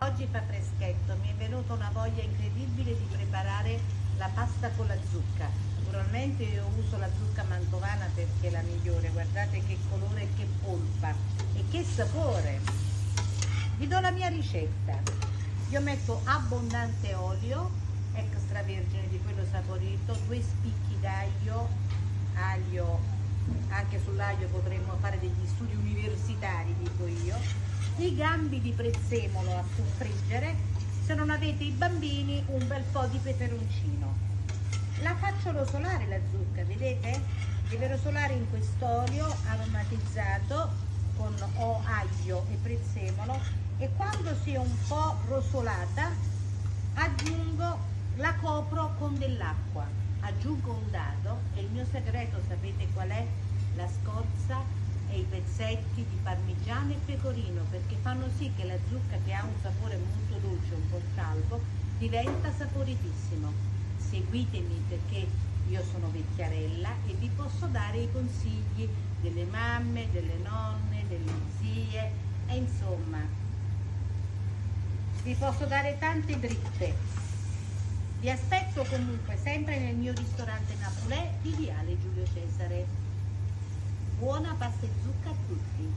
Oggi fa freschetto, mi è venuta una voglia incredibile di preparare la pasta con la zucca. Naturalmente io uso la zucca mantovana perché è la migliore, guardate che colore e che polpa e che sapore. Vi do la mia ricetta. Io metto abbondante olio, extravergine di quello saporito, 2 spicchi d'aglio, anche sull'aglio potremmo fare degli studi universitari, dico io, i gambi di prezzemolo a soffriggere, se non avete i bambini un bel po' di peperoncino. La faccio rosolare la zucca, vedete? Deve rosolare in quest'olio aromatizzato con aglio e prezzemolo, e quando sia un po' rosolata la copro con dell'acqua, aggiungo un dado e il mio segreto sapete qual è? La scorza e i pezzetti di parmigiano e pecorino, perché fanno sì che la zucca, che ha un sapore molto dolce, un po' scialbo, diventa saporitissimo. Seguitemi perché io sono vecchiarella e vi posso dare i consigli delle mamme, delle nonne, delle zie e insomma vi posso dare tante dritte. Vi aspetto comunque sempre nel mio ristorante Napolè di Viale Giulio Cesare. Buona pasta e zucca a tutti.